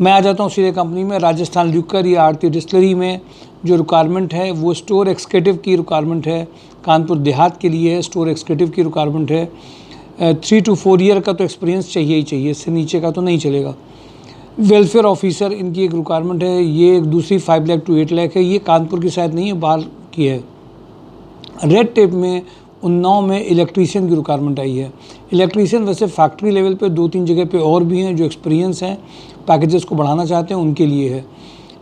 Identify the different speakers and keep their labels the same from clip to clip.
Speaker 1: मैं आ जाता हूँ सीधे कंपनी में। राजस्थान ल्यूकर या आरती डिस्टिलरी में जो रिक्वायरमेंट है वो स्टोर एक्सिक्यूटिव की रिक्वायरमेंट है, कानपुर देहात के लिए है, स्टोर एक्सिक्यूटिव की रिक्वायरमेंट है। 3 to 4 ईयर का तो एक्सपीरियंस चाहिए ही चाहिए, इससे नीचे का तो नहीं चलेगा। वेलफेयर ऑफिसर इनकी एक रिक्वायरमेंट है, ये एक दूसरी 5 लाख to 8 लाख है, ये कानपुर की शायद नहीं है, बाहर की है। रेड टेप में उन्नाव में इलेक्ट्रीशियन की रिक्वायरमेंट आई है। इलेक्ट्रीशियन वैसे फैक्ट्री लेवल पे 2-3 जगह पे और भी हैं जो एक्सपीरियंस हैं, पैकेजेस को बढ़ाना चाहते हैं, उनके लिए है।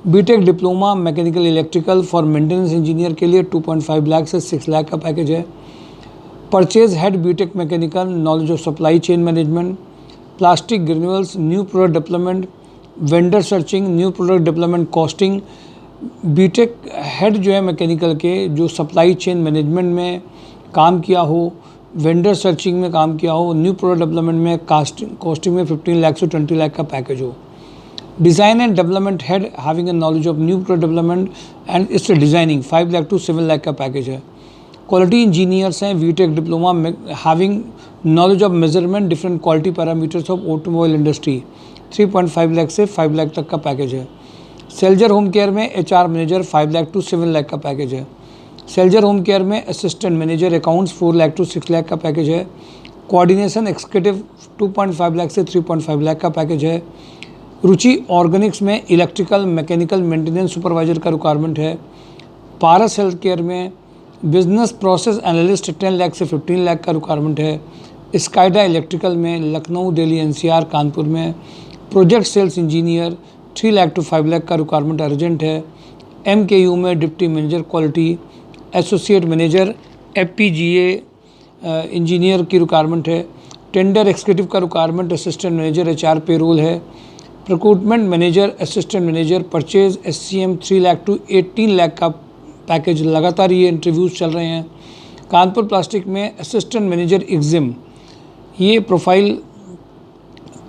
Speaker 1: BTech diploma mechanical electrical for maintenance engineer के लिए 2.5 लाख से 6 लाख का पैकेज है। Purchase head BTech mechanical, knowledge of supply chain management, plastic granules, new product development, vendor searching, new product development, costing. BTech head जो है मैकेनिकल के, जो supply chain management में काम किया हो, वेंडर सर्चिंग में काम किया हो, न्यू प्रोडक्ट डेवलपमेंट में, कॉस्टिंग में 15 लाख से 20 लाख का पैकेज हो। Design and development head having a knowledge of new product development and its designing 5 lakh to 7 lakh का पैकेज है। क्वालिटी इंजीनियर्स हैं, BTech diploma having knowledge of measurement different quality parameters of automobile industry, 3.5 lakh से 5 लाख तक का package है। सेल्जर home care में HR manager 5 lakh to 7 lakh का पैकेज है। सेल्जर होम केयर में assistant manager accounts 4 lakh to 6 lakh का पैकेज है। कोऑर्डिनेशन एक्सिक्यूटिव 2.5 लाख से 3.5 लाख का पैकेज है। रुचि ऑर्गेनिक्स में इलेक्ट्रिकल मैकेनिकल मेंटेनेंस सुपरवाइजर का रिक्वायरमेंट है। पारस हेल्थ केयर में बिजनेस प्रोसेस एनालिस्ट 10 लाख से 15 लाख का रिक्वायरमेंट है। स्काइडा इलेक्ट्रिकल में लखनऊ, दिल्ली, NCR, कानपुर में project sales engineer 3 lakh to 5 lakh का रिक्वायरमेंट अर्जेंट है। MKU में deputy manager quality, associate manager FPGA engineer की रिक्वायरमेंट है। टेंडर एक्सिक्यूटिव का requirement assistant manager HR payroll है। Recruitment manager assistant manager purchase SCM 3 lakh to 18 lakh का पैकेज, लगातार ये इंटरव्यूज़ चल रहे हैं। कानपुर प्लास्टिक में असिस्टेंट मैनेजर एग्जिम, ये प्रोफाइल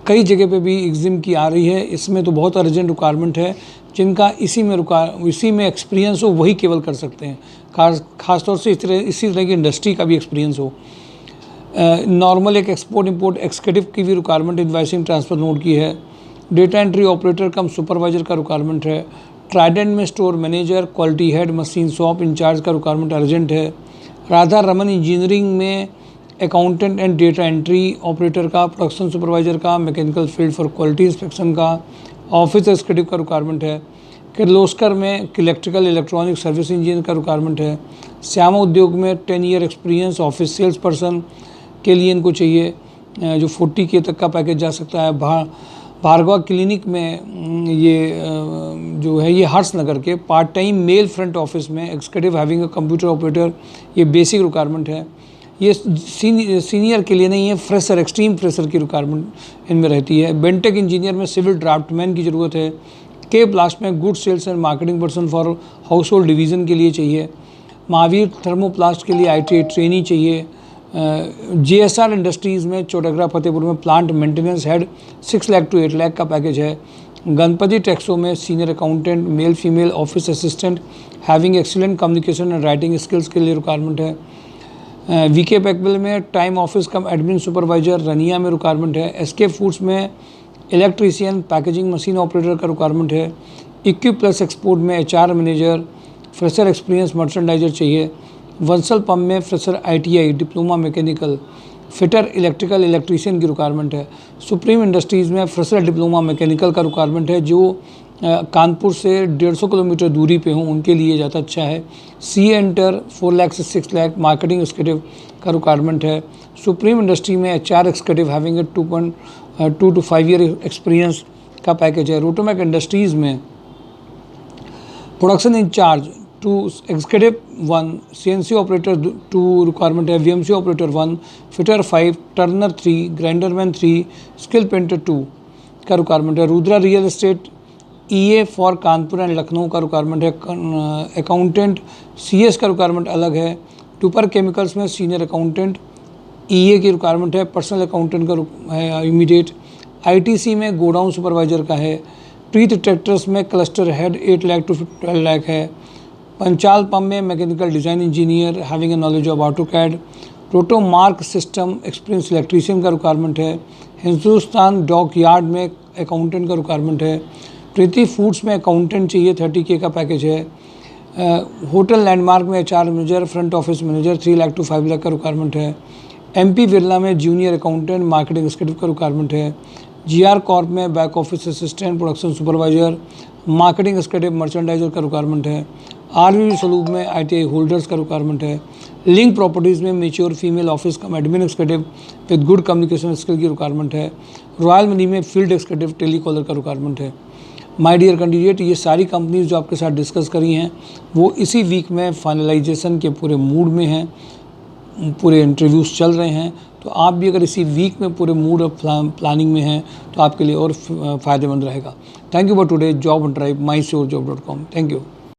Speaker 1: कई जगह पे भी एग्जिम की आ रही है, इसमें तो बहुत अर्जेंट रिक्वायरमेंट है। जिनका इसी में एक्सपीरियंस हो वही केवल कर सकते हैं, खासतौर से इसी तरह की इंडस्ट्री का भी एक्सपीरियंस हो। नॉर्मल एक एक्सपोर्ट इंपोर्ट एक्सिक्यूटिव की भी रिक्वायरमेंट इनवाइसिंग ट्रांसफ़र नोड की है। Data entry operator cum supervisor का रिक्वायरमेंट है। ट्राइडेंट में store manager, quality head, machine shop in charge का रिक्वायरमेंट अर्जेंट है। राधा रमन इंजीनियरिंग में accountant and data entry operator का, प्रोडक्शन सुपरवाइजर का, mechanical field for quality inspection का, ऑफिस एक्सिक्यूटिव का रिक्वायरमेंट है। किर्लोस्कर में इलेक्ट्रिकल इलेक्ट्रॉनिक सर्विस इंजीनियर का रिक्वायरमेंट है। श्यामा उद्योग में 10 year experience office sales person के लिए इनको चाहिए, जो 40K तक का पैकेज जा सकता है। भार्गवा क्लिनिक में ये जो है ये हर्षनगर के part time male front office में executive having a computer operator, ये बेसिक रिक्वायरमेंट है। ये सीनियर के लिए नहीं है, फ्रेशर, एक्सट्रीम फ्रेशर की रिक्वायरमेंट इनमें रहती है। बेंटेक इंजीनियर में सिविल ड्राफ्टमैन की ज़रूरत है। के प्लास्ट में good sales and marketing person for household division के लिए चाहिए। महावीर थर्मोप्लास्ट के लिए ITA ट्रेनी चाहिए। JSR इंडस्ट्रीज़ में चौटगरा फतेहपुर में plant maintenance head 6 lakh to 8 lakh का पैकेज है। गणपति टेक्सो में senior accountant male female office assistant having excellent communication and writing skills के लिए रिक्वायरमेंट है। VK पैकवेल में time office cum admin supervisor, Raniya में रिक्वायरमेंट है। SK फूड्स में इलेक्ट्रीशियन पैकेजिंग मशीन ऑपरेटर का रिक्वायरमेंट है। इक्विप प्लस एक्सपोर्ट में HR manager, fresher experience merchandiser चाहिए। वंसल पंप में fresher ITI diploma mechanical, fitter electrical electrician की रिक्वायरमेंट है। सुप्रीम इंडस्ट्रीज़ में फ्रेशर डिप्लोमा मैकेनिकल का रिक्वायरमेंट है, जो कानपुर से 150 किलोमीटर दूरी पे हों उनके लिए ज़्यादा अच्छा है। CA एंटर 4 लाख से 6 लाख मार्केटिंग एक्सिक्यूटिव का रिक्वायरमेंट है। सुप्रीम इंडस्ट्री में HR executive having a 2 to 5 year experience का पैकेज है। रोटोमैक इंडस्ट्रीज़ में production in charge 2 executive 1, CNC operator 2 requirement है। VMC operator 1, fitter 5, turner 3, grinderman 3, skill painter 2 का रिक्वायरमेंट है। Rudra real estate EA for Kanpur and Lucknow का requirement है। Accountant CS का requirement अलग है। टूपर केमिकल्स में सीनियर अकाउंटेंट EA की रिक्वायरमेंट है। पर्सनल अकाउंटेंट का है इमीडिएट। ITC में गोडाउन सुपरवाइजर का है। प्रीत ट्रैक्टर्स में cluster head 8 lakh to 12 lakh है। पंचाल पंप में mechanical design engineer having a knowledge of AutoCAD। रोटो मार्क सिस्टम एक्सपीरियंस इलेक्ट्रीशियन का रिक्वायरमेंट है। हिंदुस्तान डॉक यार्ड में अकाउंटेंट का रिक्वायरमेंट है। प्रीति फूड्स में अकाउंटेंट चाहिए, 30K का पैकेज है। होटल लैंडमार्क में HR manager, front office manager 3 lakh to 5 lakh का रिक्वायरमेंट है। MP बिरला में जूनियर अकाउंटेंट मार्केटिंग एग्जीक्यूटिव का रिक्वायरमेंट है। GR कॉर्प में back office assistant, production supervisor, marketing executive, merchandiser का रिक्वायरमेंट है। RVB सलूब में ITI होल्डर्स का रिक्वायरमेंट है। लिंक प्रॉपर्टीज़ में mature female office cum admin executive with good communication skill की रिक्वायरमेंट है। रॉयल मनी में फील्ड एग्जीक्यूटिव टेलीकॉलर का रिक्वायरमेंट है। माय डियर कैंडिडेट, ये सारी कंपनीज जो आपके साथ डिस्कस करी हैं वो इसी वीक में फाइनलाइजेशन के पूरे मूड में हैं, पूरे इंटरव्यूज़ चल रहे हैं। तो आप भी अगर इसी वीक में पूरे मूड ऑफ प्लानिंग में हैं तो आपके लिए और फ़ायदेमंद रहेगा। Thank you for today job and drive, mysurejob.com। Thank you.